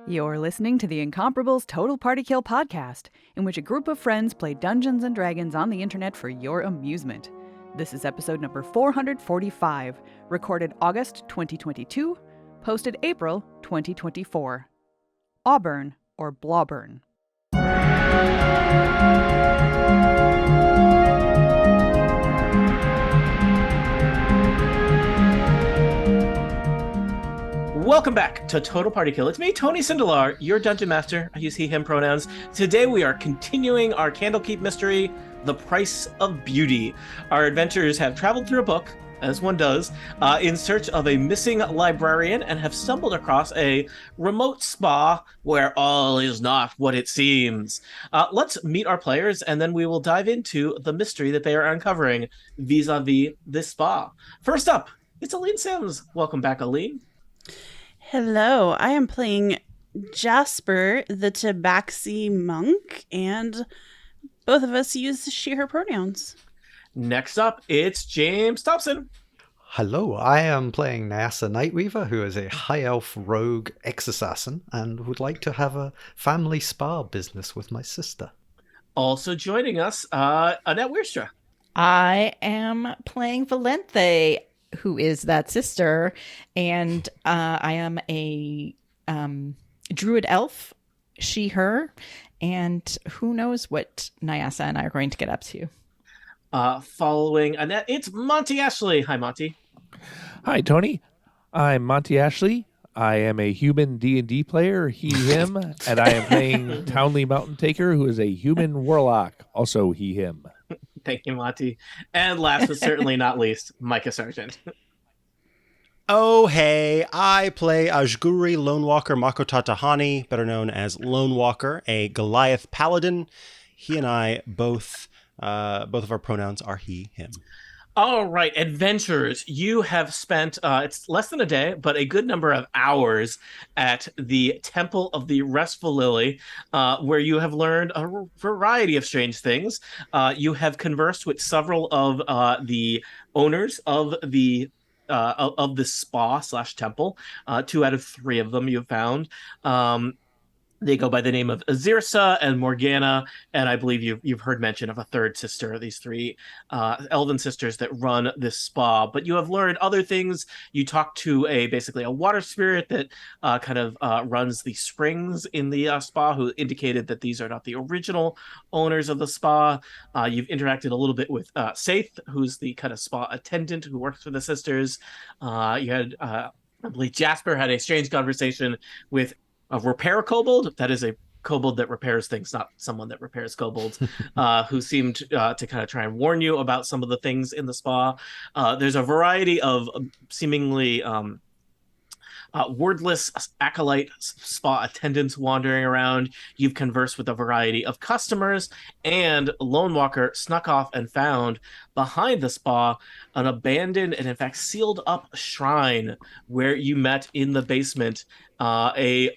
You're listening to the Incomparables Total Party Kill podcast, in which a group of friends play Dungeons and Dragons on the internet for your amusement. This is episode number 445, recorded August 2022, posted April 2024. Auburn, or Blauburn. Welcome back to Total Party Kill. It's me, Tony Sindelar, your Dungeon Master. I use he, him pronouns. Today we are continuing our Candlekeep mystery, The Price of Beauty. Our adventurers have traveled through a book, as one does, in search of a missing librarian and have stumbled across a remote spa where all is not what it seems. Let's meet our players and then we will dive into the mystery that they are uncovering vis-a-vis this spa. First up, it's Aline Sims. Welcome back, Aline. Hello, I am playing Jasper, the Tabaxi monk, and both of us use she, her pronouns. Next up, it's James Thompson. Hello, I am playing Nyasa Nightweaver, who is a high elf rogue ex-assassin, and would like to have a family spa business with my sister. Also joining us, Annette Wierstra. I am playing Valenthe, who is that sister, and I am a druid elf, she, her, and who knows what Nyasa and I are going to get up to. Following Annette, it's Monty Ashley. Hi, Monty. Hi, Tony. I'm Monty Ashley. I am a human D&D player, he, him, and I am playing Townley Mountain Taker, who is a human warlock, also he, him. Thank you, Monty. And last but certainly not least, Micah Sargent. Oh, hey, I play Ajguri Lone Walker Makota Tahani, better known as Lone Walker, a Goliath paladin. He and I both of our pronouns are he, him. All right, adventurers, you have spent, it's less than a day, but a good number of hours at the Temple of the Restful Lily, where you have learned a variety of strange things. You have conversed with several of the owners of the spa/temple. 2 out of 3 of them you've found. They go by the name of Azirsa and Morgana, and I believe you've heard mention of a third sister, these 3 elven sisters that run this spa. But you have learned other things. You talked to basically a water spirit that runs the springs in the spa, who indicated that these are not the original owners of the spa. You've interacted a little bit with Saith, who's the kind of spa attendant who works for the sisters. You had, I believe Jasper had a strange conversation with a repair kobold. That is a kobold that repairs things, not someone that repairs kobolds, who seemed to kind of try and warn you about some of the things in the spa. There's a variety of seemingly wordless acolyte spa attendants wandering around. You've conversed with a variety of customers, and Lone Walker snuck off and found behind the spa an abandoned and in fact sealed up shrine where you met in the basement a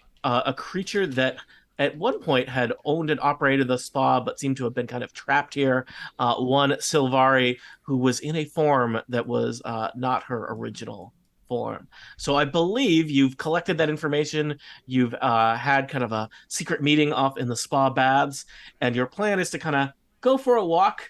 creature that at one point had owned and operated the spa, but seemed to have been kind of trapped here. One Silvari, who was in a form that was not her original form. So I believe you've collected that information. You've had kind of a secret meeting off in the spa baths, and your plan is to kind of go for a walk,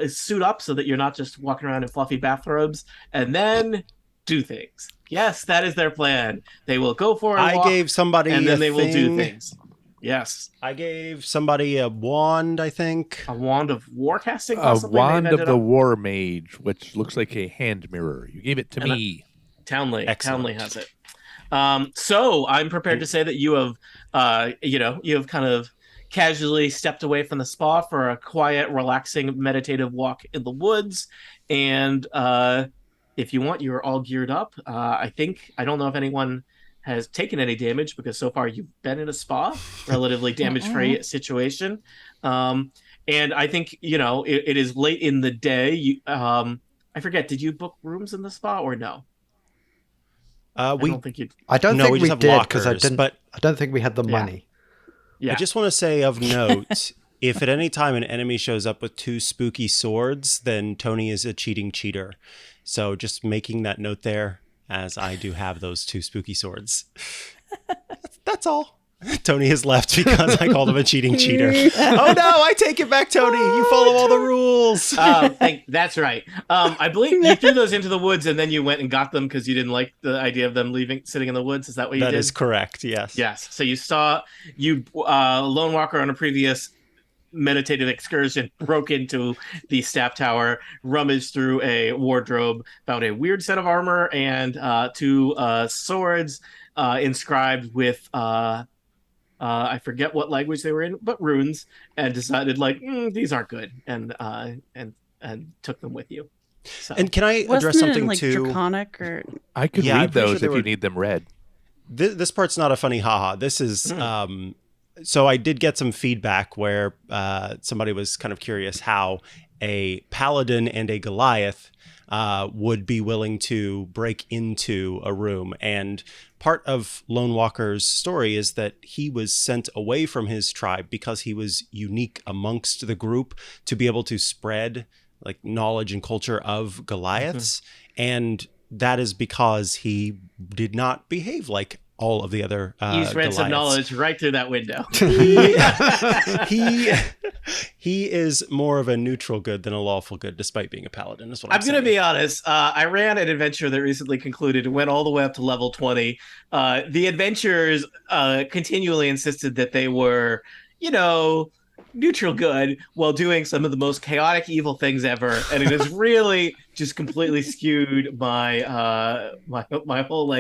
suit up so that you're not just walking around in fluffy bathrobes, and then do things. Yes, that is their plan. They will go for a walk, gave somebody and then they will do thing. things. Yes. I gave somebody a wand, I think. A wand of warcasting? A wand of the war mage, which looks like a hand mirror. You gave it to me. Townley. Excellent. Townley has it. So I'm prepared to say that you have, you have kind of casually stepped away from the spa for a quiet, relaxing, meditative walk in the woods. And if you want, you're all geared up. I don't know if anyone has taken any damage, because so far you've been in a spa, relatively damage-free situation. And I think, it is late in the day. I forget, did you book rooms in the spa or no? I don't think we did, have because lockers, I don't think we had the money. Yeah. I just want to say of note, if at any time an enemy shows up with 2 spooky swords, then Tony is a cheating cheater. So just making that note there, as I do have those 2 spooky swords. That's all. Tony has left because I called him a cheating cheater. Oh no, I take it back, Tony. You follow all the rules. That's right. I believe you threw those into the woods and then you went and got them because you didn't like the idea of them sitting in the woods. Is that what you did? That is correct, yes. Yes. So you saw Lone Walker on a previous meditative excursion broke into the staff tower, rummaged through a wardrobe, found a weird set of armor and two swords inscribed with I forget what language they were in, but runes, and decided these aren't good, and took them with you. So. And can I address Wasn't something it like too? Draconic or I could Yeah, I'm read pretty sure those they if were- you need them read. This part's not a funny haha. This is so I did get some feedback where somebody was kind of curious how a paladin and a Goliath would be willing to break into a room. And part of Lone Walker's story is that he was sent away from his tribe because he was unique amongst the group to be able to spread like knowledge and culture of Goliaths. And that is because he did not behave like all of the other You spread some Goliaths. knowledge right through that window. He is more of a neutral good than a lawful good, despite being a paladin. Is what I'm I'm going to saying. be honest. I ran an adventure that recently concluded and went all the way up to level 20. The adventurers continually insisted that they were, neutral good while doing some of the most chaotic evil things ever. And it has really just completely skewed my my whole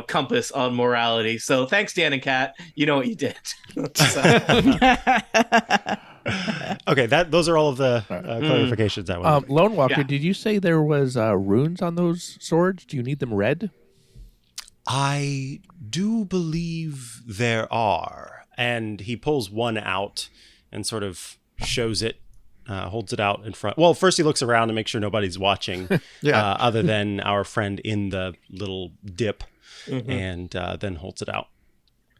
compass on morality. So thanks, Dan and Kat. You know what you did. Okay, those are all of the clarifications I want. Lone Walker, Yeah. did you say there was runes on those swords? Do you need them read? I do believe there are. And he pulls one out and sort of shows it, holds it out in front. Well, first he looks around to make sure nobody's watching, other than our friend in the little dip, and then holds it out.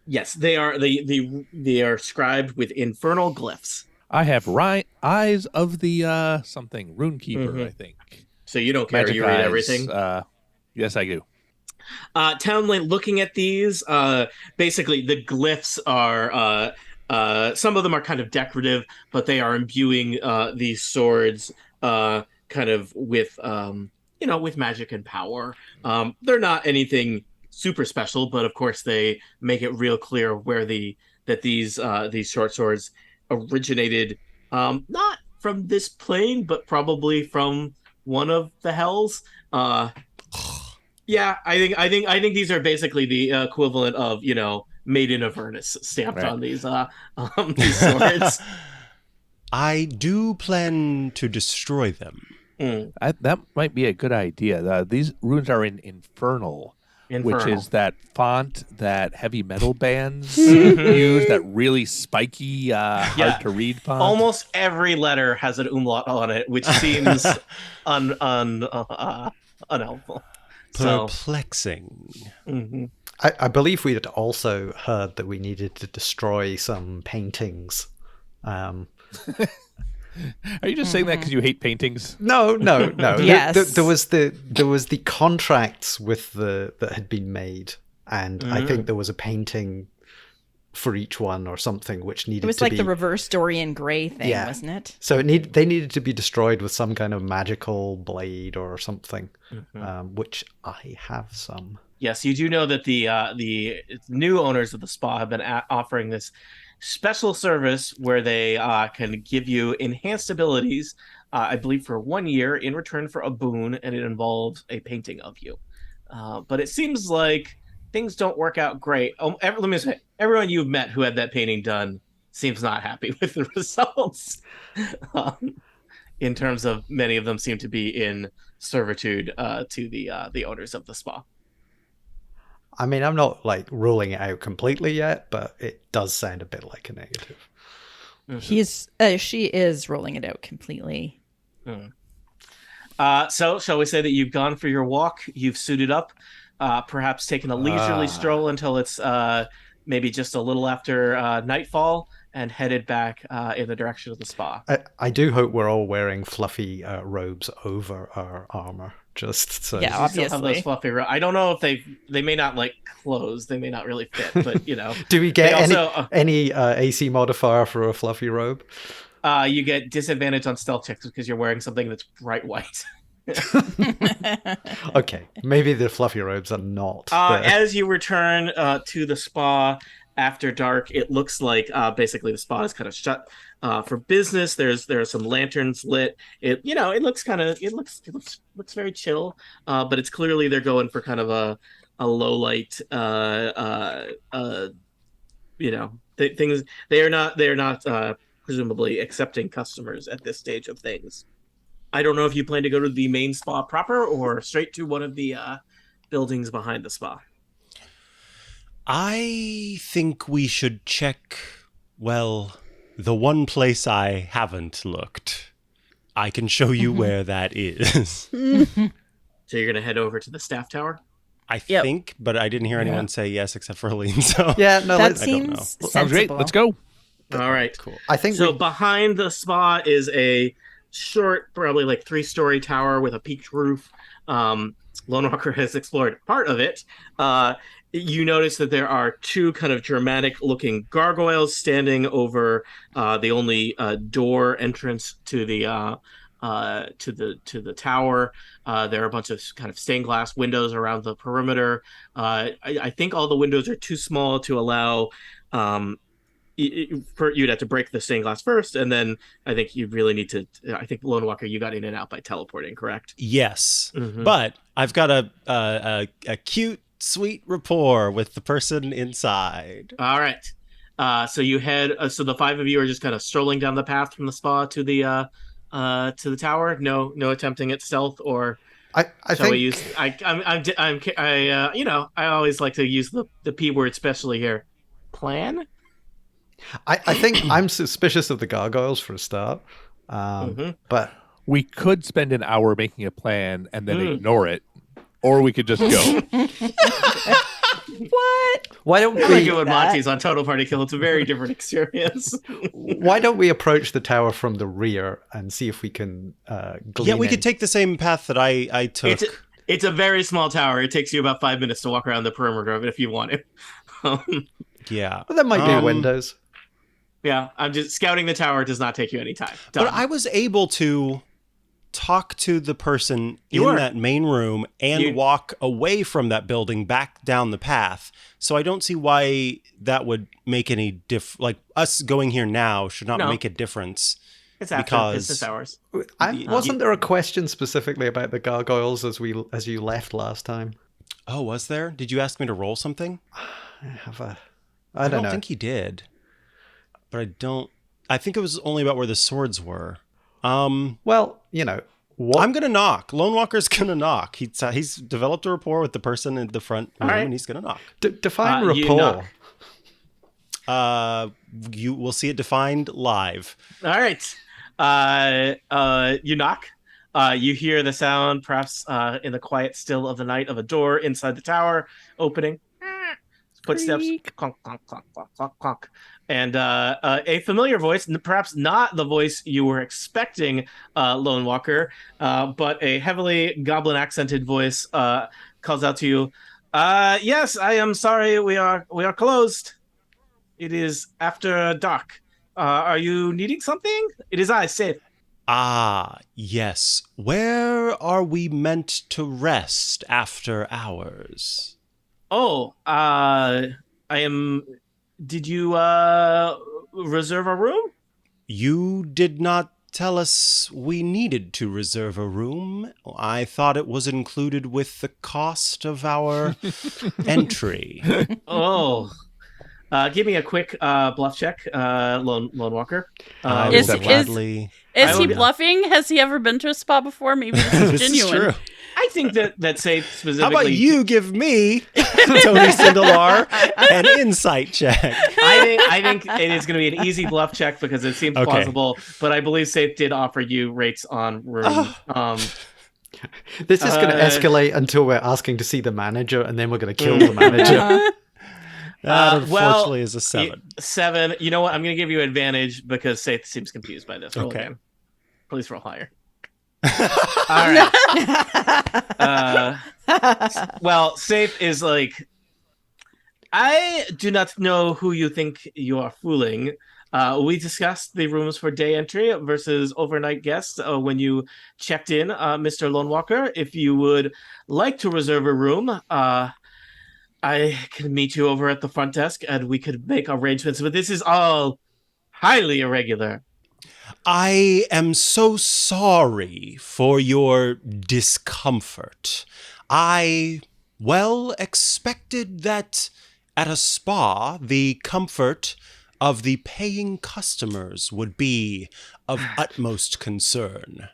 Yes, they are. They are scribed with infernal glyphs. I have eyes of the something rune keeper. I think. So you don't care. Magic You read eyes, everything. Yes, I do. Townley, looking at these, basically the glyphs are some of them are kind of decorative, but they are imbuing these swords kind of with with magic and power. They're not anything super special, but of course they make it real clear where that these short swords originated, not from this plane, but probably from one of the hells. Yeah, I think these are basically the equivalent of made in Avernus stamped on these swords. I do plan to destroy them. That might be a good idea. These runes are in Infernal, which is that font that heavy metal bands use, that really spiky, hard to read font. Almost every letter has an umlaut on it, which seems unhelpful. Perplexing. I believe we had also heard that we needed to destroy some paintings. Are you just saying that because you hate paintings? No. Yes. There was the contracts with that had been made, and I think there was a painting for each one or something which needed It was to like be the reverse Dorian Gray thing, Yeah. wasn't it? So they needed to be destroyed with some kind of magical blade or something, which I have some. Yes, you do know that the new owners of the spa have been offering this special service where they can give you enhanced abilities, I believe, for 1 year in return for a boon, and it involves a painting of you. But it seems like things don't work out great. Let me say, everyone you've met who had that painting done seems not happy with the results. In terms of many of them seem to be in servitude to the owners of the spa. I mean, I'm not ruling it out completely yet, but it does sound a bit like a negative. She is rolling it out completely. So shall we say that you've gone for your walk, you've suited up, perhaps taken a leisurely stroll until it's maybe just a little after nightfall, and headed back in the direction of the spa. I do hope we're all wearing fluffy robes over our armor. just so. Yeah, You still have obviously. those fluffy robes. I don't know if they may not like clothes. They may not really fit, but Do we get They also, any AC modifier for a fluffy robe? you get disadvantage on stealth checks because you're wearing something that's bright white. Okay, maybe the fluffy robes are not. As you return to the spa after dark, it looks like basically the spa is kind of shut for business. There are some lanterns lit. It looks very chill, but it's clearly they're going for kind of a low light. Things they are not presumably accepting customers at this stage of things. I don't know if you plan to go to the main spa proper or straight to one of the buildings behind the spa. I think we should check, well, the one place I haven't looked. I can show you where that is. So you're going to head over to the staff tower? I think, but I didn't hear anyone say yes except for Helene. So Yeah, no, That let's, seems sensible. Sounds great. Let's go. All right. cool. I think So behind the spa is a short, probably like 3-story tower with a peaked roof. Lone Walker has explored part of it. You notice that there are 2 kind of dramatic-looking gargoyles standing over the only door entrance to the tower. There are a bunch of kind of stained glass windows around the perimeter. I think all the windows are too small to allow. You'd have to break the stained glass first, and then I think you really need to. I think Lone Walker, you got in and out by teleporting, correct? yes, Mhm. but I've got a cute, sweet rapport with the person inside. All right. So you head. So the 5 of you are just kind of strolling down the path from the spa to the tower. No attempting at stealth or. I Shall we think use? I always like to use the P word, especially here. Plan. I think I'm suspicious of the gargoyles for a start. But We could spend an hour making a plan and then ignore it, or we could just go. What? why don't I like we it when Monty's on Total Party Kill. It's a very different experience. why don't we approach the tower from the rear and see if we can glean Yeah, we in? could take the same path that I took. It's a very small tower. It takes you about 5 minutes to walk around the perimeter of it if you want to. Yeah. Well, there might be windows. Yeah, I'm just scouting the tower. Does not take you any time. But Done. I was able to talk to the person You in were. that main room and walk away from that building back down the path. So I don't see why that would make any like us going here now should not No. make a difference. It's after because- business hours. Wasn't there a question specifically about the gargoyles as you left last time? Oh, was there? Did you ask me to roll something? I don't know. think he did. But I think it was only about where the swords were. Well, what I'm gonna knock. Lone Walker's gonna knock. He's developed a rapport with the person in the front room, right. and he's gonna knock. define You rapport. knock. You will see it defined live. All right. You knock. You hear the sound, perhaps in the quiet still of the night, of a door inside the tower opening. Footsteps, clunk, clunk, clunk, clunk, clunk, clunk. And a familiar voice, perhaps not the voice you were expecting, Lone Walker, but a heavily goblin accented voice calls out to you. Yes, I am sorry. We are closed. It is after dark. Are you needing something? It is I, Seth. Ah, yes. Where are we meant to rest after hours? Oh, I am. Did you reserve a room? You did not tell us we needed to reserve a room. I thought it was included with the cost of our entry. Oh, give me a quick bluff check, Lone Walker. I Is- would is- gladly. Is I he would- bluffing? Has he ever been to a spa before? Maybe this is This is genuine. true. I think that Safe specifically. How about you give me, Tony Sindelar, an insight check? I think it is going to be an easy bluff check because it seems Okay. plausible. But I believe Safe did offer you rates on room. This is going to escalate until we're asking to see the manager, and then we're going to kill the manager. That well, unfortunately is a 7. 7. You know what? I'm going to give you advantage because Safe seems confused by this. Roll Okay. again. Please roll higher. All right. Well, Safe is like, I do not know who you think you are fooling. We discussed the rooms for day entry versus overnight guests when you checked in, Mr. Lone Walker. If you would like to reserve a room, I can meet you over at the front desk and we could make arrangements. But this is all highly irregular. I am so sorry for your discomfort. I, expected that at a spa, the comfort of the paying customers would be of utmost concern.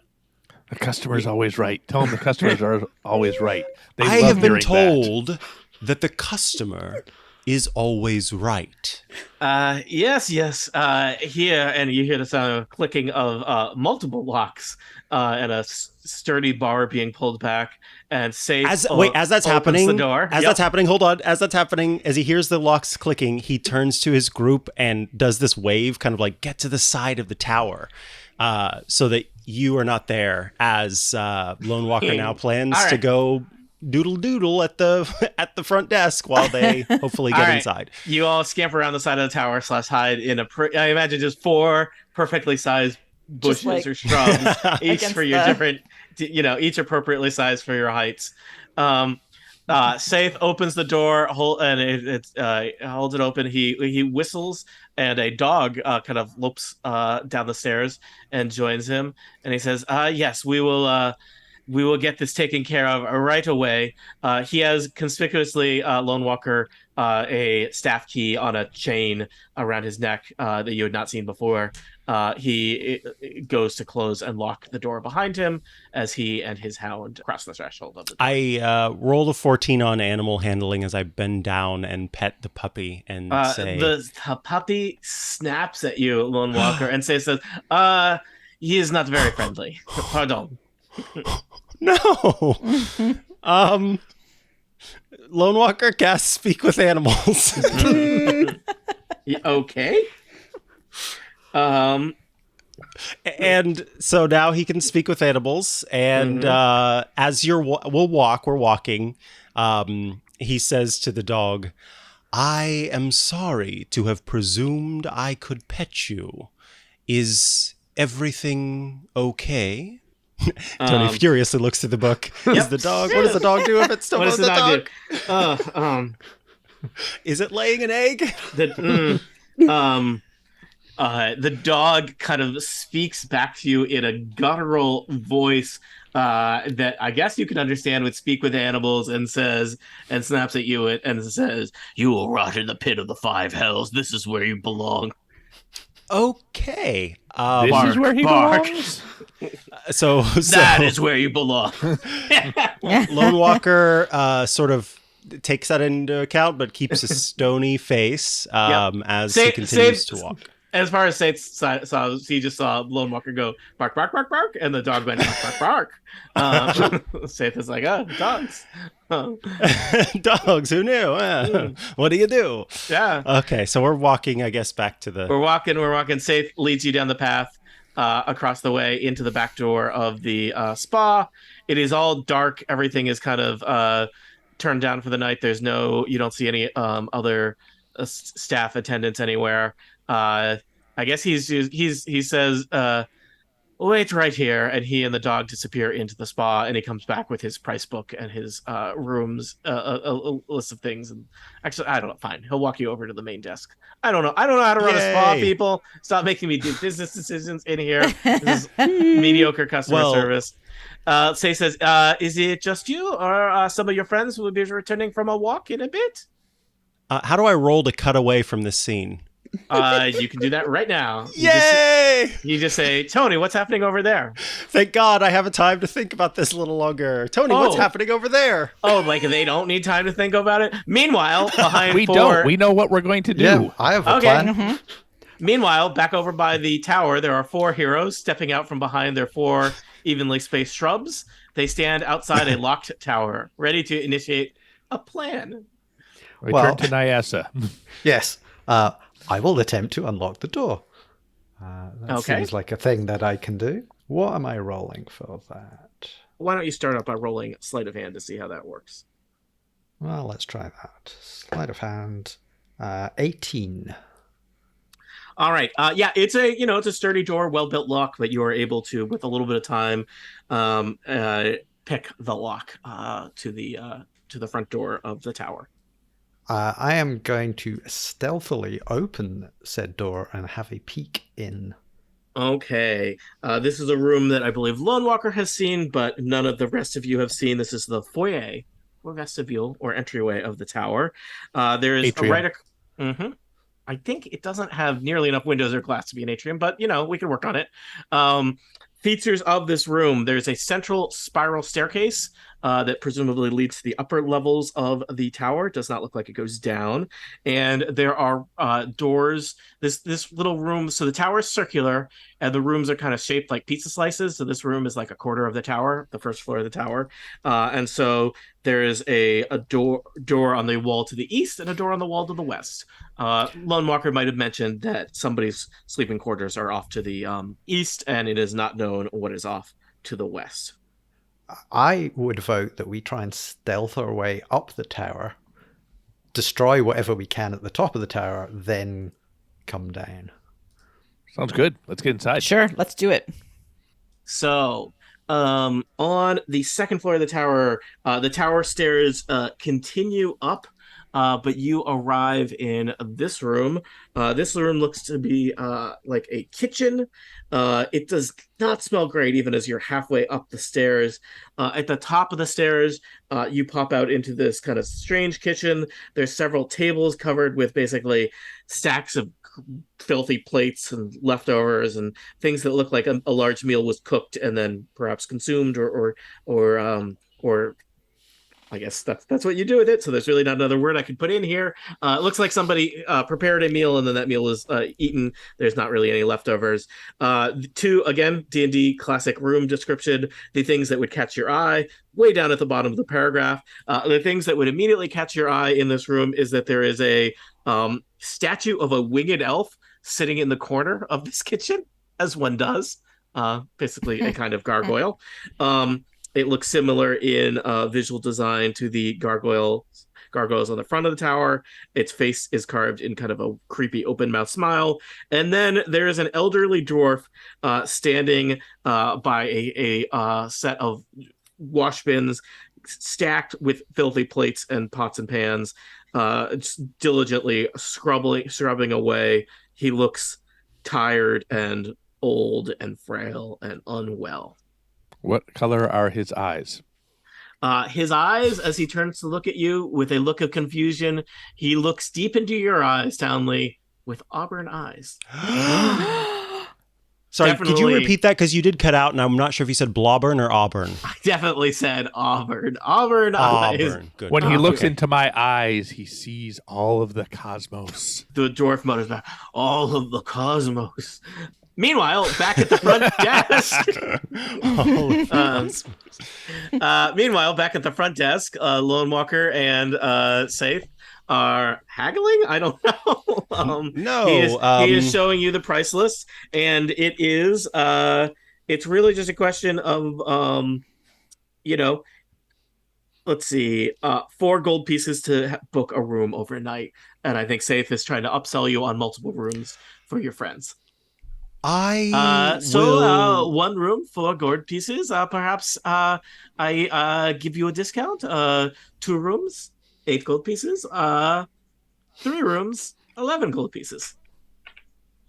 The customer's always right. Tell them the customers are always right. They I love have been hearing told that the customer is always right. Yes. Here, and you hear the sound of clicking of multiple locks and a sturdy bar being pulled back. And Safe As that's happening, the door. that's happening, hold on. As that's happening, as he hears the locks clicking, he turns to his group and does this wave, kind of like get to the side of the tower, so that you are not there. As Lone Walker now plans to go doodle at the front desk while they hopefully get inside. You all scamper around the side of the tower / hide in I imagine just 4 perfectly sized bushes or shrubs, each for your different, each appropriately sized for your heights. Safe opens the door, and it holds it open. He whistles, and a dog kind of lopes down the stairs and joins him. And he says, "Yes, we will get this taken care of right away." He has conspicuously, Lone Walker, a staff key on a chain around his neck that you had not seen before. He goes to close and lock the door behind him as he and his hound cross the threshold of the door. I rolled a 14 on animal handling as I bend down and pet the puppy and say... The puppy snaps at you, Lone Walker, and says, he is not very friendly. Pardon. No. Lone Walker casts Speak with Animals. Okay. And so now he can speak with animals. And as we're walking, he says to the dog, "I am sorry to have presumed I could pet you. Is everything okay?" Tony furiously looks through the book. Is the dog? What does the dog do if it's still with the dog? Is it laying an egg? The dog kind of speaks back to you in a guttural voice that I guess you can understand would speak with animals, and says, and snaps at you and says, "You will rot in the pit of the 5 hells. This is where you belong." Okay. This is where he belongs? So that is where you belong. Lone Walker sort of takes that into account, but keeps a stony face as he continues to walk. As far as Safe saw, he just saw Lone Walker go bark, bark, bark, bark, and the dog went bark, bark, bark. Safe is like, dogs. Dogs, who knew? What do you do? Yeah. Okay, so we're walking, I guess, back to the... We're walking. Safe leads you down the path across the way into the back door of the spa. It is all dark. Everything is kind of turned down for the night. You don't see any other staff attendants anywhere. I guess he says, "Wait right here," and he and the dog disappear into the spa, and he comes back with his price book and his rooms, a list of things. And actually, I don't know. Fine, he'll walk you over to the main desk. I don't know how to run a spa. People, stop making me do business decisions in here. This is mediocre customer service. Say says, "Is it just you, or some of your friends who will be returning from a walk in a bit?" How do I roll to cut away from this scene? You can do that right now. Yay! You just say, "Tony, what's happening over there?" Thank God I have a time to think about this a little longer. Tony, what's happening over there? Oh, like they don't need time to think about it? Meanwhile, behind we don't. We know what we're going to do. Yeah, I have a plan. Mm-hmm. Meanwhile, back over by the tower, there are 4 heroes stepping out from behind their 4 evenly spaced shrubs. They stand outside a locked tower, ready to initiate a plan. Return to Nyasa. Yes. I will attempt to unlock the door. That seems like a thing that I can do. What am I rolling for that? Why don't you start out by rolling sleight of hand to see how that works? Well, let's try that. Sleight of hand. 18. All right. It's a sturdy door, well-built lock, but you are able to, with a little bit of time, pick the lock to the front door of the tower. I am going to stealthily open said door and have a peek in. Okay. This is a room that I believe Lone Walker has seen, but none of the rest of you have seen. This is the foyer or vestibule or entryway of the tower. There is Atrium. I think it doesn't have nearly enough windows or glass to be an atrium, but we can work on it. Features of this room: there's a central spiral staircase that presumably leads to the upper levels of the tower. It does not look like it goes down. And there are doors. This little room, so the tower is circular, and the rooms are kind of shaped like pizza slices. So this room is like a quarter of the tower, the first floor of the tower. And so there is a door on the wall to the east and a door on the wall to the west. Lone Walker might have mentioned that somebody's sleeping quarters are off to the east, and it is not known what is off to the west. I would vote that we try and stealth our way up the tower, destroy whatever we can at the top of the tower, then come down. Sounds good. Let's get inside. Sure, let's do it. So, on the second floor of the tower stairs continue up, but you arrive in this room. This room looks to be like a kitchen. It does not smell great even as you're halfway up the stairs. At the top of the stairs, you pop out into this kind of strange kitchen. There's several tables covered with basically stacks of filthy plates and leftovers and things that look like a large meal was cooked and then perhaps consumed or I guess that's what you do with it. So there's really not another word I could put in here. It looks like somebody prepared a meal and then that meal was eaten. There's not really any leftovers. Two, again, D&D classic room description, the things that would catch your eye, way down at the bottom of the paragraph. The things that would immediately catch your eye in this room is that there is a statue of a winged elf sitting in the corner of this kitchen, as one does. Basically a kind of gargoyle. It looks similar in visual design to the gargoyles on the front of the tower. Its face is carved in kind of a creepy open mouth smile. And then there is an elderly dwarf standing by a set of wash bins stacked with filthy plates and pots and pans, just diligently scrubbing away. He looks tired and old and frail and unwell. What color are his eyes? His eyes, as he turns to look at you with a look of confusion, he looks deep into your eyes, Townley, with auburn eyes. Sorry, could you repeat that? Because you did cut out, and I'm not sure if you said Blauburn or Auburn. I definitely said Auburn. Auburn eyes. Good. When he looks into my eyes, he sees all of the cosmos. The dwarf mutters back, all of the cosmos. Meanwhile, back at the front desk, Lone Walker and Safe are haggling. I don't know. No, he is showing you the price list, and it is it's really just a question of let's see, 4 gold pieces to book a room overnight, and I think Safe is trying to upsell you on multiple rooms for your friends. One room, 4 gold pieces. Perhaps I give you a discount. 2 rooms, 8 gold pieces. 3 rooms, 11 gold pieces.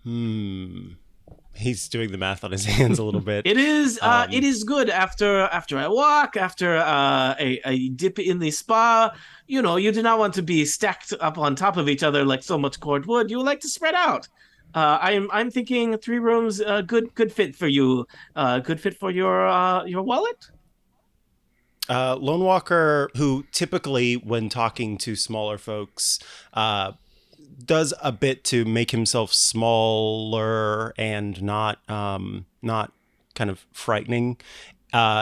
He's doing the math on his hands a little bit. It is good after a walk, after a dip in the spa. You do not want to be stacked up on top of each other like so much cordwood. You like to spread out. I'm thinking 3 rooms, good fit for you. Good fit for your wallet. Lone Walker, who typically, when talking to smaller folks, does a bit to make himself smaller and not kind of frightening.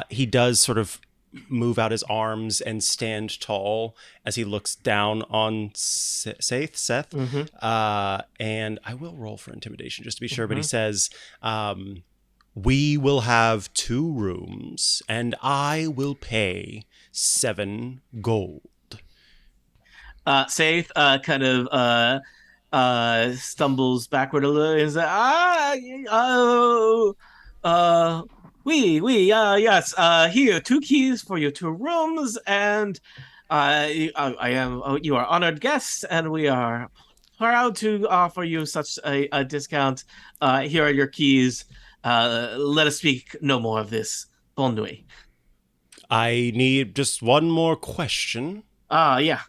He does sort of move out his arms and stand tall as he looks down on Seth. Mm-hmm. And I will roll for intimidation just to be sure, but he says, We will have 2 rooms, and I will pay 7 gold. Saith kind of stumbles backward a little and says, yes, here, 2 keys for your 2 rooms, and you are honored guests, and we are proud to offer you such a discount. Here are your keys. Let us speak no more of this. Bonne nuit. I need just one more question. Yeah.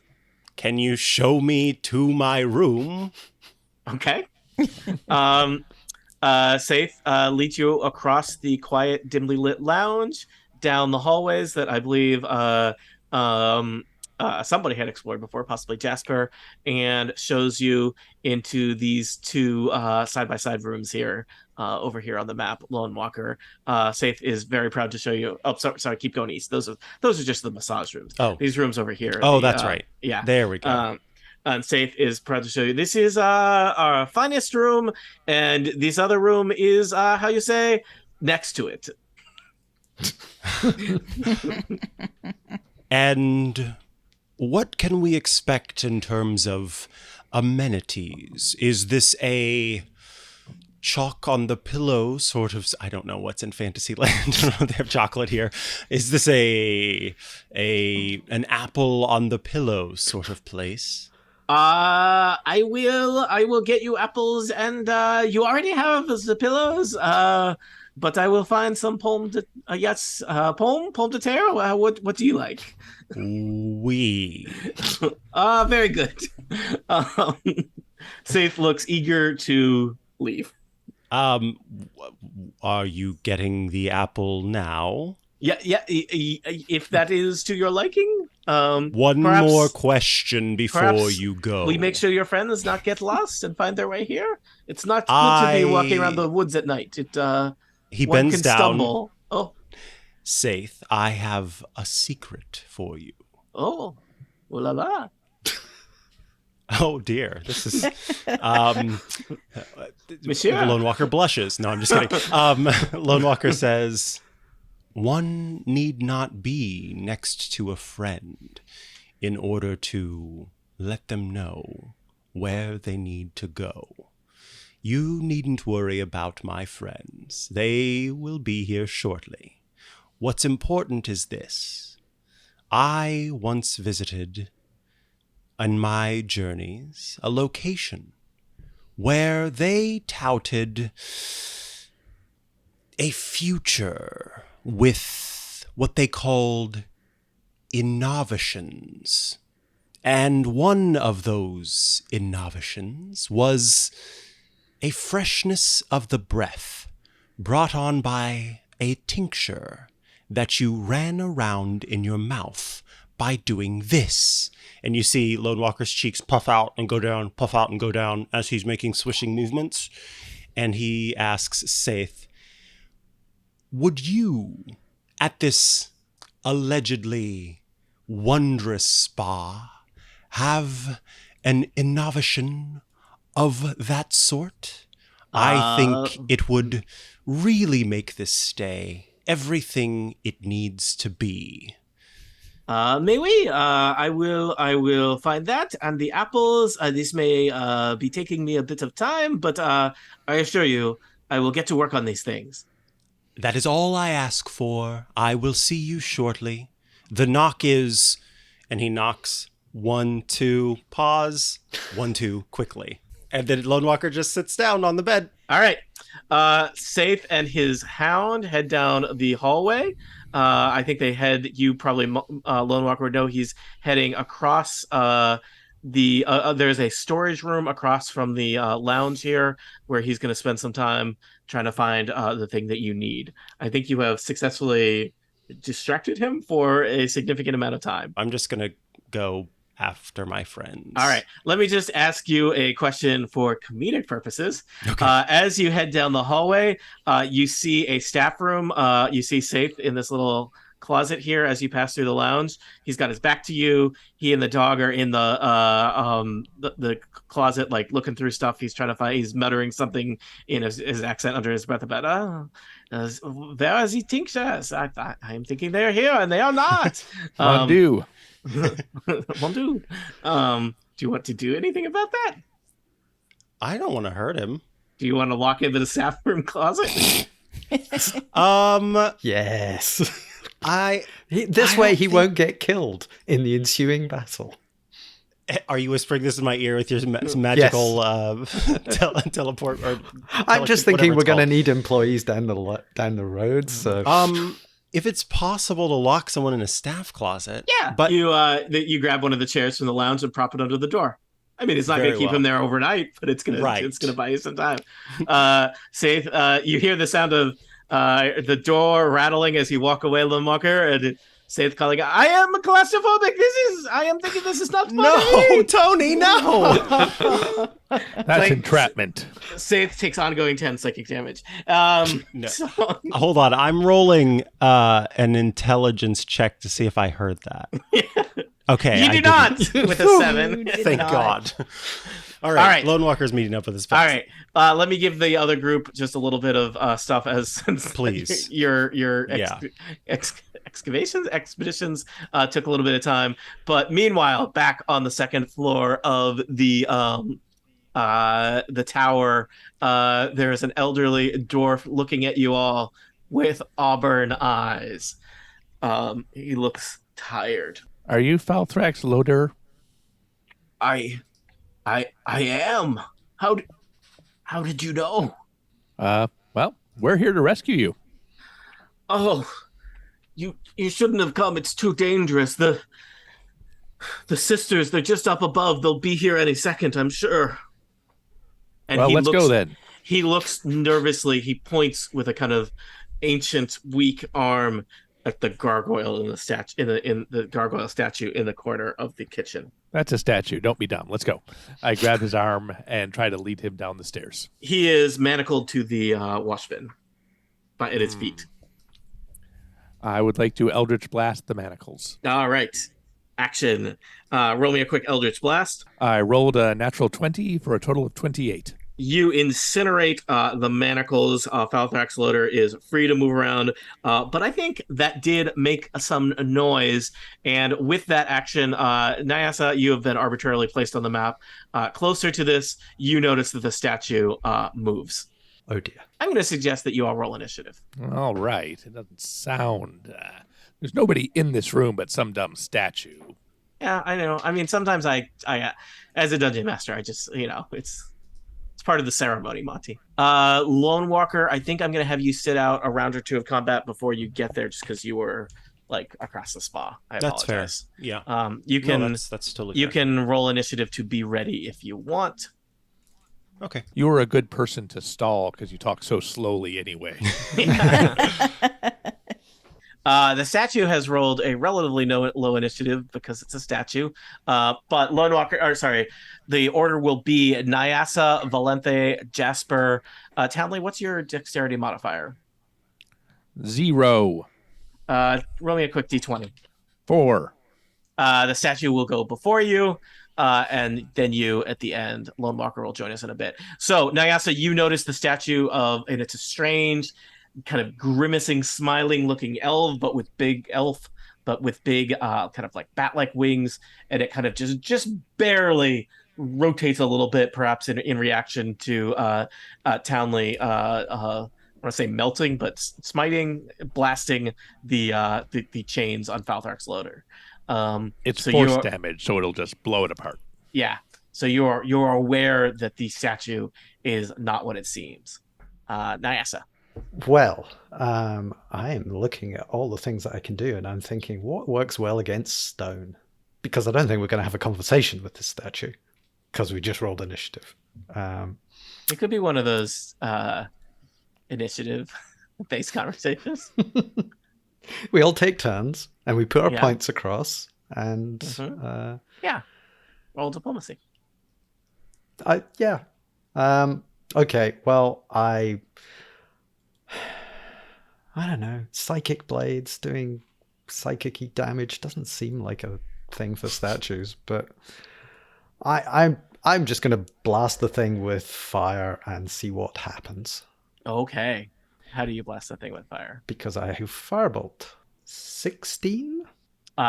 Can you show me to my room? Okay. Safe leads you across the quiet, dimly lit lounge, down the hallways that I believe somebody had explored before, possibly Jasper, and shows you into these 2 side-by-side rooms here, over here on the map. Lone Walker, Safe is very proud to show you. Oh, sorry, keep going east. Those are just the massage rooms. Oh, these rooms over here. Oh, that's right. Yeah, there we go. And Safe is proud to show you. This is our finest room, and this other room is how you say, next to it. And what can we expect in terms of amenities? Is this a chalk on the pillow sort of? I don't know what's in Fantasyland. I don't know if they have chocolate here. Is this an apple on the pillow sort of place? I will get you apples, and you already have the pillows. But I will find some pomme de terre. What do you like? Oui. Very good. Safe looks eager to leave. Are you getting the apple now? Yeah. If that is to your liking. One more question before you go. We make sure your friends not get lost and find their way here. It's not good to be walking around the woods at night. He bends down. Stumble. Oh, Saith, I have a secret for you. Oh, ooh la la. Oh dear, this is Monsieur. Lone Walker blushes. No, I'm just kidding. Lone Walker says, one need not be next to a friend in order to let them know where they need to go. You needn't worry about my friends. They will be here shortly. What's important is this. I once visited, on my journeys, a location where they touted a future with what they called innovations. And one of those innovations was a freshness of the breath brought on by a tincture that you ran around in your mouth by doing this. And you see Lone Walker's cheeks puff out and go down as he's making swishing movements. And he asks Saith, would you, at this allegedly wondrous spa, have an innovation of that sort? I think it would really make this stay everything it needs to be. May we? I will find that. And the apples, this may be taking me a bit of time, but I assure you, I will get to work on these things. That is all I ask for. I will see you shortly. The knock is, and he knocks 1, 2, pause, 1, 2, quickly. And then Lone Walker just sits down on the bed. All right. Safe and his hound head down the hallway. I think they head, you probably, Lone Walker would know, he's heading across there's a storage room across from the lounge here where he's going to spend some time trying to find the thing that you need. I think you have successfully distracted him for a significant amount of time. I'm just going to go after my friends. All right. Let me just ask you a question for comedic purposes. Okay. As you head down the hallway, you see a staff room. You see Safe in this little closet here as you pass through the lounge. He's got his back to you. He and the dog are in the closet, like looking through stuff. He's trying to find. He's muttering something in his accent under his breath about, where are the tinctures? I am thinking they're here and they are not. Mon Dieu. Mon Dieu. Do you want to do anything about that? I don't want to hurt him. Do you want to walk into the staff room closet? Yes. This way he won't get killed in the ensuing battle. Are you whispering this in my ear with your magical teleport? Or I'm just thinking we're going to need employees down the road. So, if it's possible to lock someone in a staff closet, but you grab one of the chairs from the lounge and prop it under the door. I mean, it's not going to keep him there overnight, but it's going to buy you some time. Saith, you hear the sound of the door rattling as you walk away, Lone Walker, and Saith calling, I am claustrophobic. I am thinking this is not funny. No, Tony, no. That's entrapment. Saith takes ongoing 10 psychic damage. No. Hold on. I'm rolling an intelligence check to see if I heard that. Okay. You do not with a 7. Thank God. All right. Lone Walker's meeting up with his pets. All right. Let me give the other group just a little bit of stuff please. Your expeditions took a little bit of time, but meanwhile, back on the second floor of the tower, there is an elderly dwarf looking at you all with auburn eyes. He looks tired. Are you Falthrax Loader? I am. How did you know? Well, we're here to rescue you. Oh, you shouldn't have come. It's too dangerous. The sisters, they're just up above. They'll be here any second, I'm sure. And let's go then. He looks nervously. He points with a kind of ancient, weak arm at the gargoyle in the gargoyle statue in the corner of the kitchen. That's a statue. Don't be dumb. Let's go. I grab his arm and try to lead him down the stairs. He is manacled to the wash bin at its feet. I would like to Eldritch Blast the manacles. All right. Action. Roll me a quick Eldritch Blast. I rolled a natural 20 for a total of 28. You incinerate the manacles. Falthrax Loader is free to move around. But I think that did make some noise. And with that action, Nyasa, you have been arbitrarily placed on the map. Closer to this, you notice that the statue moves. Oh, dear. I'm going to suggest that you all roll initiative. All right. It doesn't sound... there's nobody in this room but some dumb statue. Yeah, I know. I mean, sometimes I as a dungeon master, I just, it's part of the ceremony, Monty. Lone Walker, I think I'm going to have you sit out a round or two of combat before you get there, just because you were across the spa. I apologize. That's fair. Yeah. You can. No, that's totally you fair. can roll initiative to be ready if you want. Okay. You were a good person to stall because you talk so slowly anyway. The statue has rolled a relatively low initiative because it's a statue. But Lone Walker, the order will be Nyasa, Valente, Jasper. Townley, what's your dexterity modifier? 0. Roll me a quick d20. 4. The statue will go before you, and then you at the end. Lone Walker will join us in a bit. So, Nyasa, you notice the statue and it's a strange, kind of grimacing, smiling looking elf, but with big kind of like bat-like wings, and it kind of just barely rotates a little bit, perhaps in reaction to Townley. I want to say melting, but smiting, blasting the chains on Falthrax Loader. It's force damage, so it'll just blow it apart. Yeah. So you're aware that the statue is not what it seems. Nyasa. Well, I am looking at all the things that I can do, and I'm thinking, what works well against stone? Because I don't think we're going to have a conversation with this statue, because we just rolled initiative. It could be one of those initiative-based conversations. We all take turns, and we put our points across, and... Roll diplomacy. Okay, well, I don't know, psychic blades doing psychic-y damage doesn't seem like a thing for statues, but I'm just going to blast the thing with fire and see what happens. Okay. How do you blast the thing with fire? Because I have Firebolt. 16?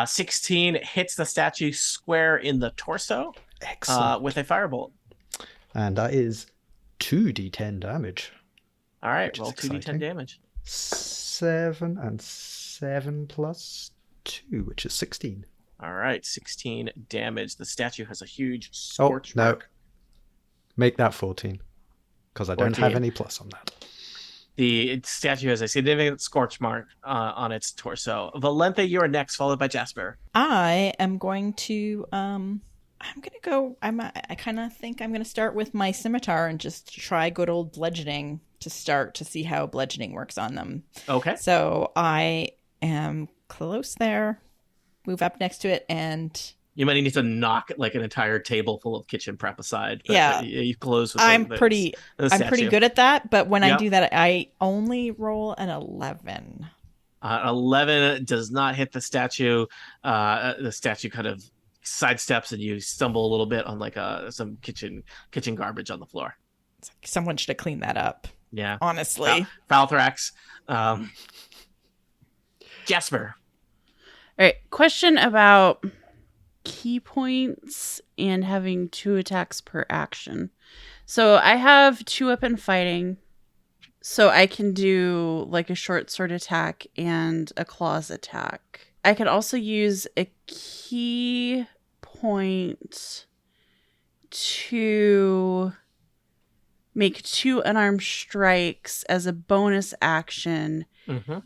16 hits the statue square in the torso. Excellent. With a firebolt. And that is 2d10 damage. All right, which roll is 2d10 exciting. damage. 7 and 7 plus 2, which is 16. All right, 16 damage. The statue has a huge Oh, scorch no. mark. Make that 14. Because I don't have 14. any plus on that. The statue has a significant scorch mark on its torso. Valenthe, you are next, followed by Jasper. I am going to I kind of think I'm going to start with my scimitar and just try good old bludgeoning to start to see how bludgeoning works on them. Okay. So I am close there, move up next to it, and You might need to knock like an entire table full of kitchen prep aside. But Yeah. You close with I'm the pretty statue. good at that. But when I Yep. do that, I only roll an 11. 11 does not hit the statue. The statue kind of sidesteps and you stumble a little bit on like some kitchen garbage on the floor. It's like someone should have cleaned that up. Yeah. Honestly. Falthrax. Jasper. All right, question about key points and having 2 attacks per action. So I have 2 up in fighting, so I can do like a short sword attack and a claws attack. I could also use a key point to make 2 unarmed strikes as a bonus action Mm-hmm.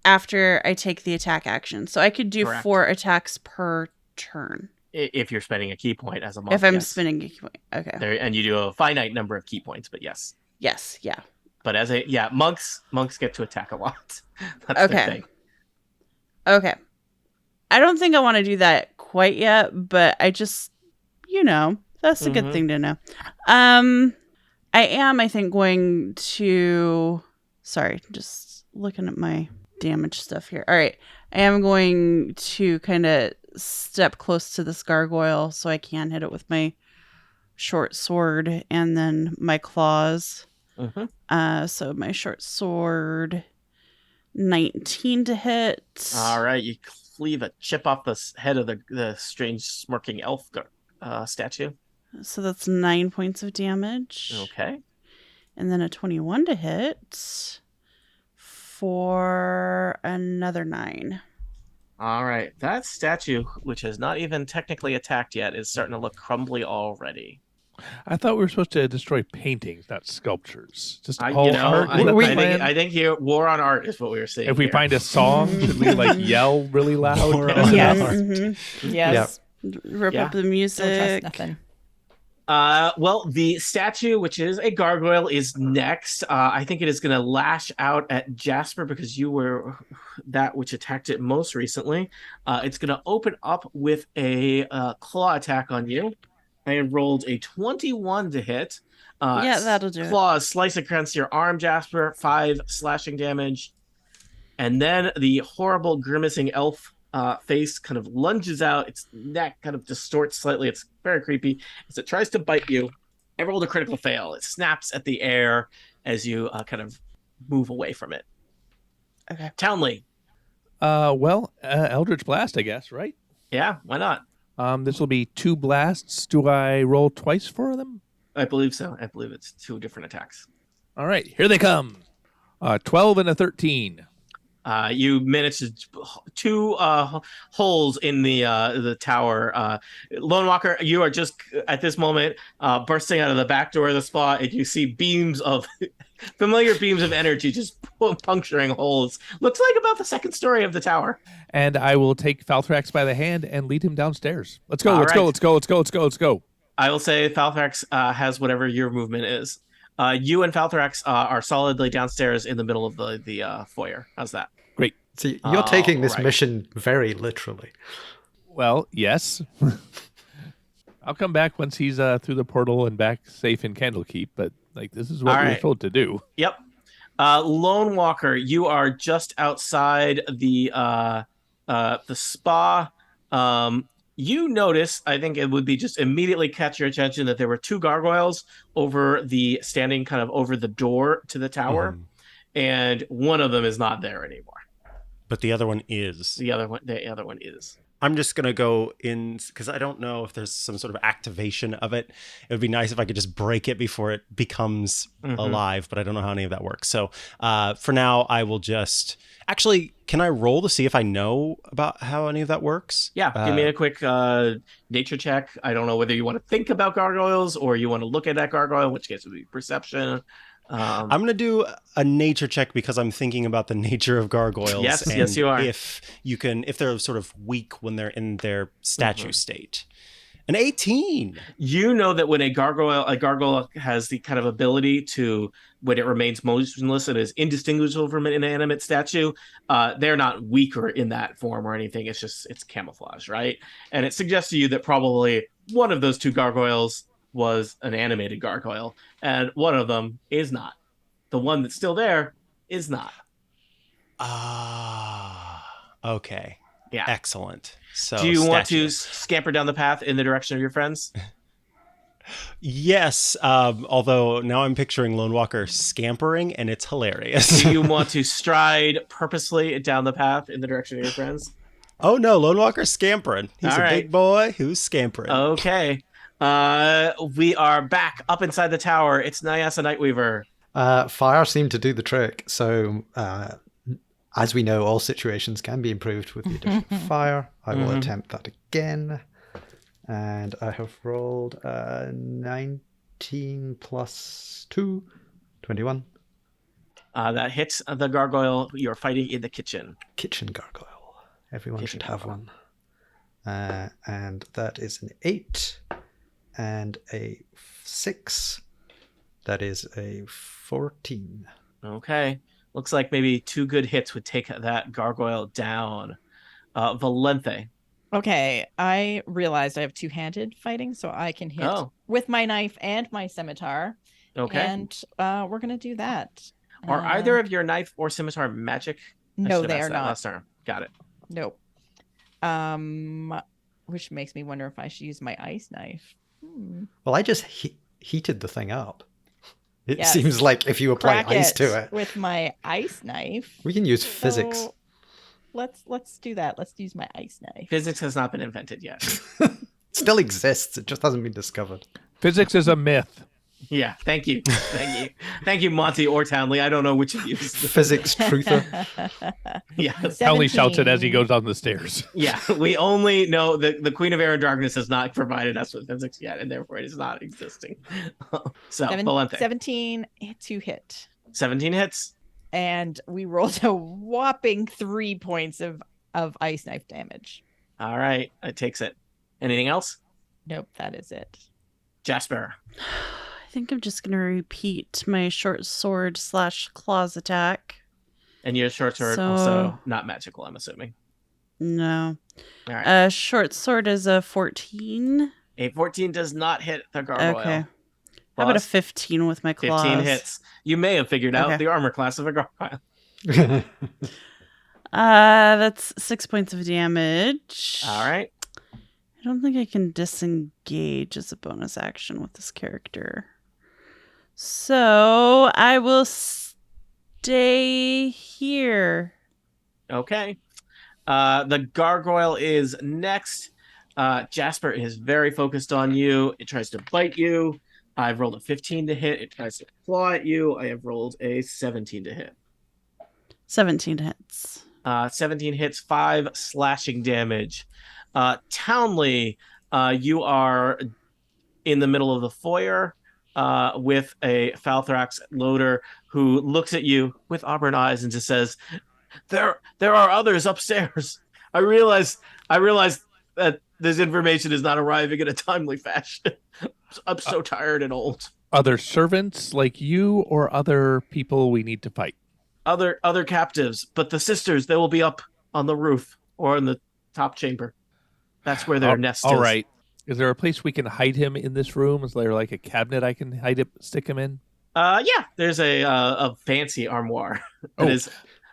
after I take the attack action. So I could do Correct. 4 attacks per turn. If you're spending a key point as a monk. If I'm yes. spinning a key point. Okay. There, and you do a finite number of key points, but yes. Yes, yeah. But monks get to attack a lot. That's Okay. their thing. Okay. I don't think I want to do that quite yet, but I just, that's a good Mhm. thing to know. I think, going to... Sorry, just looking at my damage stuff here. All right. I am going to kind of step close to this gargoyle so I can hit it with my short sword and then my claws. Mm-hmm. So my short sword, 19 to hit. All right, you cleave a chip off the head of the strange smirking elf statue. So that's 9 points of damage. Okay. And then a 21 to hit for another 9. All right, that statue, which has not even technically attacked yet, is starting to look crumbly already. I thought we were supposed to destroy paintings, not sculptures. Just I all art. I think here war on art is what we were seeing. If we here. find a song, should we like yell really loud? War Is on it Yes. art? Mhm. Yes. Rip Yeah. up the Don't music. trust nothing. Well, the statue, which is a gargoyle, is next. I think it is going to lash out at Jasper because you were that which attacked it most recently. It's going to open up with a claw attack on you. I rolled a 21 to hit. Yeah, that'll do it. Claws slice across your arm, Jasper. 5 slashing damage. And then the horrible grimacing elf face kind of lunges out. Its neck kind of distorts slightly. It's very creepy. As it tries to bite you, I rolled a critical fail. It snaps at the air as you kind of move away from it. Okay. Townley. Eldritch Blast, I guess, right? Yeah, why not? This will be 2 blasts. Do I roll twice for them? I believe so. I believe it's 2 different attacks. All right, here they come. 12 and a 13. You managed to 2 holes in the tower. Lone Walker, you are just at this moment bursting out of the back door of the spa, and you see familiar beams of energy just puncturing holes. Looks like about the 2nd story of the tower. And I will take Falthrax by the hand and lead him downstairs. Let's go, All let's right. go, let's go, let's go, let's go, let's go. I will say Falthrax has whatever your movement is. You and Falthrax are solidly downstairs in the middle of the foyer. How's that? Great. See, you're taking this Alright. mission very literally. Well, yes. I'll come back once he's through the portal and back safe in Candlekeep, but like this is what All we were right. told to do. Yep. Lone Walker, you are just outside the the spa, you notice, I think it would be just immediately catch your attention that there were 2 gargoyles standing kind of over the door to the tower, and one of them is not there anymore. But the other one is. The other one is. I'm just going to go in because I don't know if there's some sort of activation of it. It would be nice if I could just break it before it becomes alive, but I don't know how any of that works. So for now, I will just... Actually, can I roll to see if I know about how any of that works? Yeah, give me a quick nature check. I don't know whether you want to think about gargoyles or you want to look at that gargoyle, in which case it would be perception. I'm going to do a nature check because I'm thinking about the nature of gargoyles. Yes, you are. If they're sort of weak when they're in their statue state. An 18. You know that when a gargoyle has the kind of ability to, when it remains motionless and is indistinguishable from an inanimate statue, they're not weaker in that form or anything. It's camouflage, right? And it suggests to you that probably one of those 2 gargoyles was an animated gargoyle, and one of them is not. The one that's still there is not. Okay. Yeah. Excellent. So, do you want to scamper down the path in the direction of your friends? Yes. Although now I'm picturing Lone Walker scampering, and it's hilarious. Do you want to stride purposely down the path in the direction of your friends? Oh no, Lone Walker's scampering. He's All a right. big boy who's scampering. Okay. We are back up inside the tower. It's Nyasa Nightweaver. Fire seemed to do the trick. So, as we know, all situations can be improved with the addition of fire. I will attempt that again. And I have rolled 19 plus 2, 21. That hits the gargoyle you're fighting in the kitchen. Kitchen gargoyle. Everyone should have one. And that is an 8 and a 6. That is a 14. Okay. Looks like maybe 2 good hits would take that gargoyle down. Valente. Okay, I realized I have 2-handed fighting, so I can hit with my knife and my scimitar. Okay. And we're going to do that. Are either of your knife or scimitar magic? No, they are not. Last turn. Got it. Nope. Which makes me wonder if I should use my ice knife. Well, I just heated the thing up. It Yes. seems like if you apply Crack ice to it, with my ice knife. we can use physics. So let's do that. Let's use my ice knife. Physics has not been invented yet. It still exists. It just hasn't been discovered. Physics is a myth. Yeah, thank you. Thank you, Monty or Townley. I don't know which of you is the Physics truther. Yes. Townley shouts it 17. as he goes down the stairs. Yeah, we only know that the Queen of Air and Darkness has not provided us with physics yet, and therefore it is not existing. So, Valente. 17 to hit. 17 hits. And we rolled a whopping 3 points of ice knife damage. All right, it takes it. Anything else? Nope, that is it. Jasper. I think I'm just going to repeat my short sword / claws attack. And your short sword also not magical, I'm assuming. No. All right. Short sword is a 14. A 14 does not hit the gargoyle. Okay. How about a 15 with my claws? 15 hits. You may have figured out the armor class of a gargoyle. That's 6 points of damage. All right. I don't think I can disengage as a bonus action with this character. So I will stay here. Okay. The gargoyle is next. Jasper is very focused on you. It tries to bite you. I've rolled a 15 to hit. It tries to claw at you. I have rolled a 17 to hit. 17 hits. 17 hits, 5 slashing damage. Townley, you are in the middle of the foyer with a Falthrax loader who looks at you with Auburn eyes and just says, There are others upstairs. I realize that this information is not arriving in a timely fashion. I'm so tired and old. Other servants like you or other people we need to fight? Other captives, but the sisters, they will be up on the roof or in the top chamber. That's where their nest is. All right. Is there a place we can hide him in this room? Is there like a cabinet I can stick him in? Yeah, there's a fancy armoire that is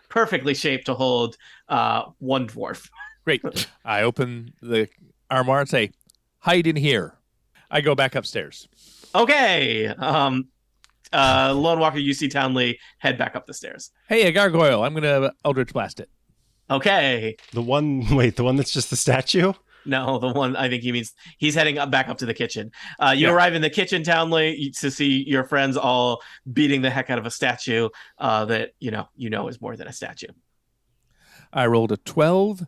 perfectly shaped to hold one dwarf. Great. I open the armoire and say, hide in here. I go back upstairs. Okay. Lone Walker, you see Townley head back up the stairs. Hey, a gargoyle. I'm going to Eldritch Blast it. Okay. The one that's just the statue? No, the one I think he means he's heading back up to the kitchen. You arrive in the kitchen, Townley, to see your friends all beating the heck out of a statue that you know is more than a statue. I rolled a 12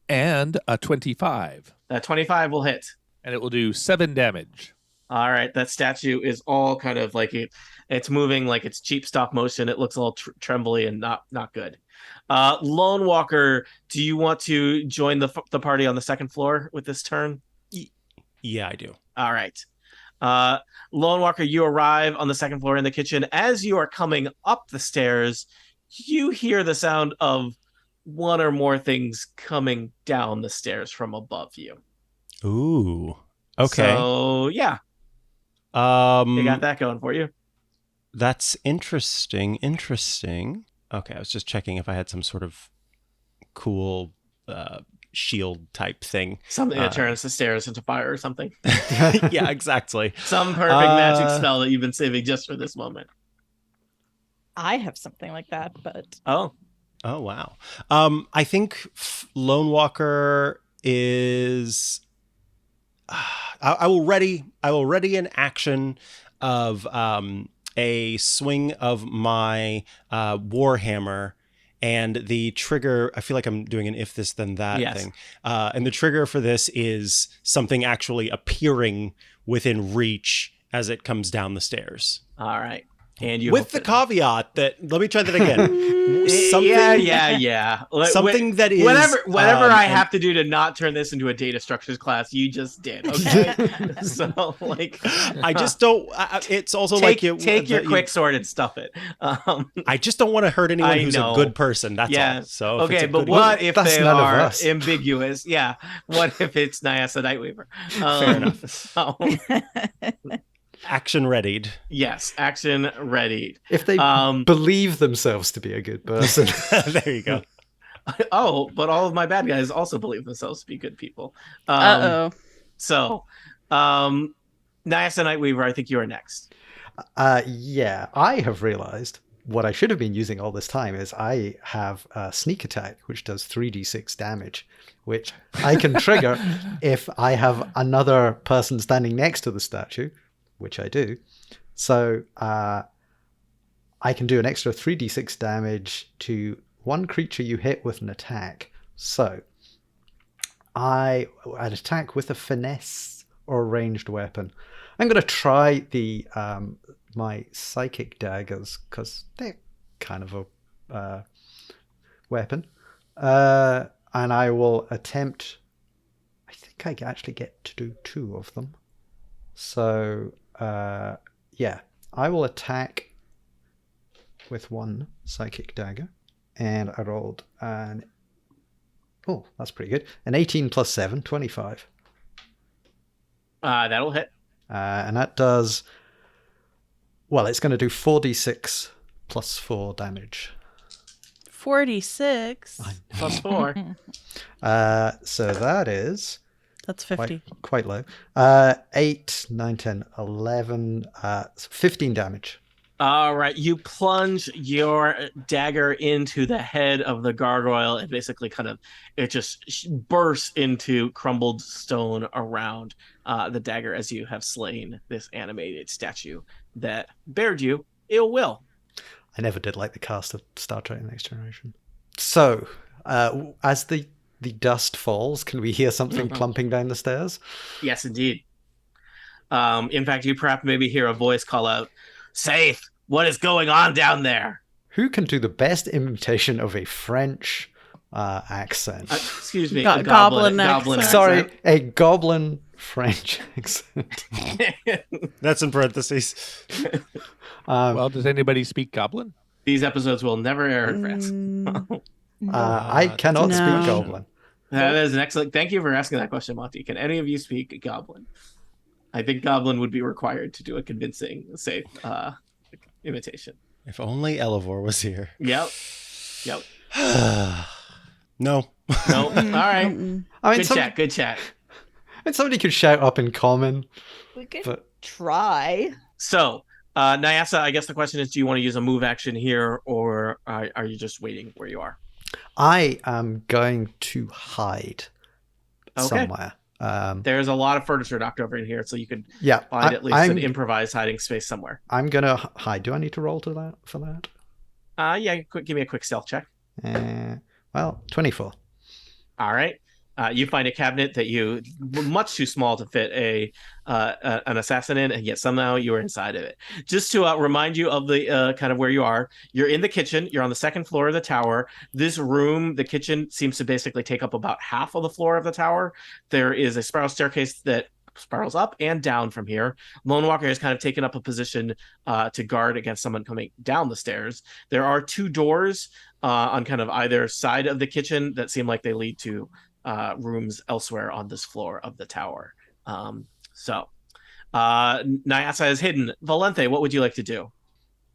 and a 25. That 25 will hit. And it will do 7 damage. All right, that statue is all kind of like it's moving like it's cheap stop motion. It looks all trembly and not good. Lone Walker, do you want to join the party on the second floor with this turn? Yeah, I do. All right. Lone Walker, you arrive on the second floor in the kitchen. As you are coming up the stairs, you hear the sound of one or more things coming down the stairs from above you. Ooh. Okay. So, yeah. You got that going for you. That's interesting. Okay, I was just checking if I had some sort of cool shield type thing. Something that turns the stairs into fire or something. Yeah, exactly. Some perfect magic spell that you've been saving just for this moment. I have something like that, but Oh, wow. I think Lone Walker is. I will ready an action of a swing of my Warhammer, and the trigger. I feel like I'm doing an if this then that thing. And the trigger for this is something actually appearing within reach as it comes down the stairs. all right. And you With the caveat that, let me try that again. Something, yeah. Something that is whatever I have to do to not turn this into a data structures class, you just did. Okay, so like, I just don't. It's also take like your quick sword and stuff it. I just don't want to hurt anyone who's a good person. That's all. So okay, but what if they are ambiguous? Yeah, what if it's Nyasa Nightweaver? Fair enough. So. Action readied. Yes, action readied. If they believe themselves to be a good person. There you go. Oh, but all of my bad guys also believe themselves to be good people. So, Nyasa Nightweaver, I think you are next. Yeah, I have realized what I should have been using all this time is I have a sneak attack, which does 3d6 damage, which I can trigger if I have another person standing next to the statue, which I do. So I can do an extra 3d6 damage to one creature you hit with an attack. So I'd attack with a finesse or a ranged weapon. I'm going to try the my psychic daggers because they're kind of a weapon. And I will attempt... I think I actually get to do 2 of them. So... yeah, I will attack with 1 psychic dagger, and I rolled an... Oh, that's pretty good. An 18 plus 7, 25. That'll hit. And that does... Well, it's going to do 4d6 plus 4 damage. 46 plus 4. So that is... That's 50. Quite low. 8, 9, 10, 11, 15 damage. All right. You plunge your dagger into the head of the gargoyle and basically it just bursts into crumbled stone around the dagger as you have slain this animated statue that bared you ill will. I never did like the cast of Star Trek Next Generation. So, as the dust falls, can we hear something clumping down the stairs? Yes, indeed. In fact, you perhaps maybe hear a voice call out, "Safe, what is going on down there?" Who can do the best imitation of a French accent? Excuse me, a goblin accent. Sorry, a goblin French accent. That's in parentheses. Well, does anybody speak goblin? These episodes will never air in France. I cannot speak goblin. That is an excellent... Thank you for asking that question, Monty. Can any of you speak goblin? I think goblin would be required to do a convincing, safe imitation. If only Elevor was here. Yep. No. No. All right. Mm-mm. I mean, Good chat. somebody could shout up in common, We could but try. So, Nyasa, I guess the question is, do you want to use a move action here, or are you just waiting where you are? I am going to hide Okay. somewhere. There's a lot of furniture knocked over in here, so you could Yeah, find at least I'm an improvised hiding space somewhere. I'm gonna hide. Do I need to roll for that? Yeah, give me a quick stealth check. Well, 24. All right. You find a cabinet that you much too small to fit an assassin in, and yet somehow you are inside of it. Just to remind you of the kind of where you are, you're in the kitchen. You're on the second floor of the tower. This room, the kitchen, seems to basically take up about half of the floor of the tower. There is a spiral staircase that spirals up and down from here. Lone Walker has kind of taken up a position to guard against someone coming down the stairs. There are two doors on kind of either side of the kitchen that seem like they lead to rooms elsewhere on this floor of the tower. Nyasa is hidden. Valente, what would you like to do?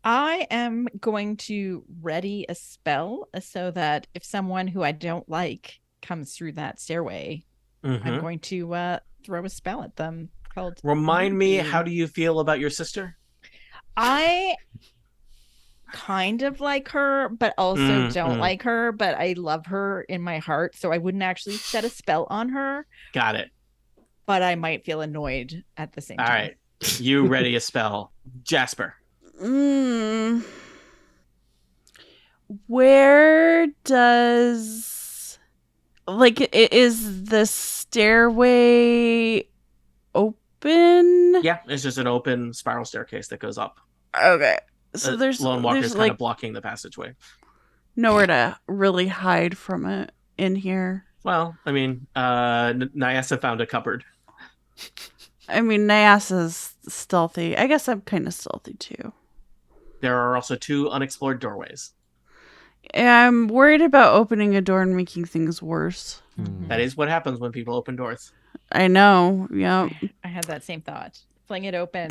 I am going to ready a spell so that if someone who I don't like comes through that stairway, I'm going to throw a spell at them called Remind me, Moonbeam. how do you feel about your sister? I kind of like her, but also don't mm. like her, but I love her in my heart, so I wouldn't actually set a spell on her, Got it. but I might feel annoyed at the same All time. right. You ready a spell. Jasper. Where does is the stairway open? Yeah, it's just an open spiral staircase that goes up. Okay. So there's Lone Walker's there's kind of blocking the passageway. nowhere to really hide from it in here. Well, I mean, Nyasa found a cupboard. I mean, Nyasa's stealthy. I guess I'm kind of stealthy too. There are also two unexplored doorways. I'm worried about opening a door and making things worse. That is what happens when people open doors. I know. Yep. I had that same thought. Fling it open.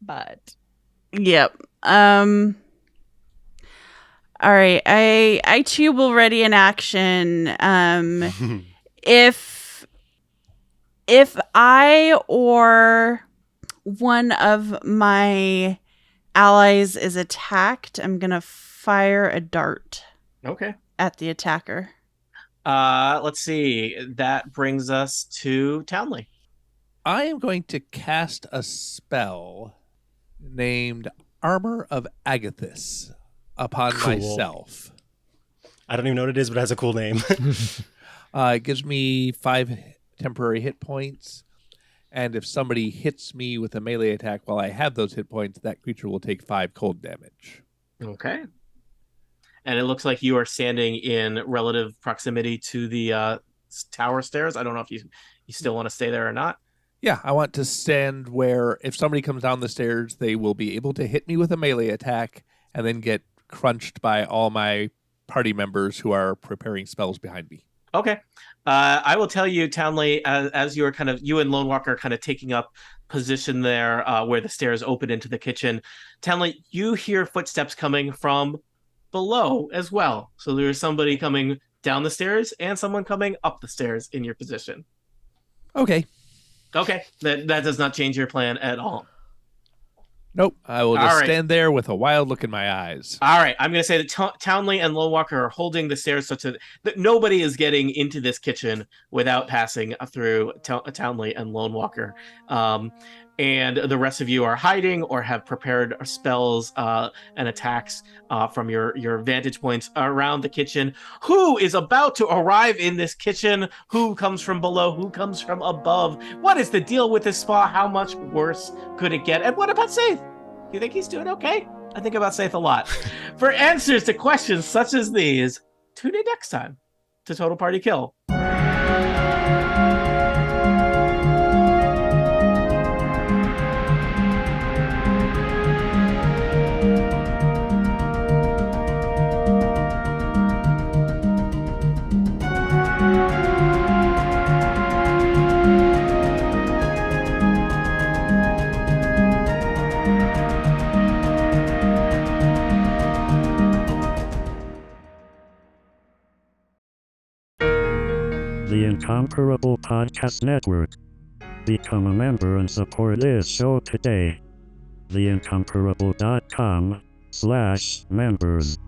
But Yep. All right. I too will ready an action. If I or one of my allies is attacked, I'm gonna fire a dart Okay. at the attacker. Let's see. That brings us to Townley. I am going to cast a spell named Armor of Agathis upon Cool. myself. I don't even know what it is, but it has a cool name. It gives me 5 temporary hit points, and if somebody hits me with a melee attack while I have those hit points, that creature will take 5 cold damage. Okay. And it looks like you are standing in relative proximity to the tower stairs. I don't know if you still want to stay there or not. Yeah, I want to stand where if somebody comes down the stairs, they will be able to hit me with a melee attack and then get crunched by all my party members who are preparing spells behind me. Okay. I will tell you, Townley, as you and Lone Walker are kind of taking up position there where the stairs open into the kitchen, Townley, you hear footsteps coming from below as well. So there's somebody coming down the stairs and someone coming up the stairs in your position. Okay. Okay. That does not change your plan at all. Nope. I will just All right. stand there with a wild look in my eyes. All right, I'm going to say that Townley and Lone Walker are holding the stairs such that nobody is getting into this kitchen without passing through Townley and Lone Walker. And the rest of you are hiding or have prepared spells and attacks from your vantage points around the kitchen. Who is about to arrive in this kitchen? Who comes from below? Who comes from above? What is the deal with this spa? How much worse could it get? And what about Saith? Do you think he's doing okay? I think about Saith a lot. For answers to questions such as these, tune in next time to Total Party Kill. the Incomparable Podcast Network. Become a member and support this show today. theincomparable.com/members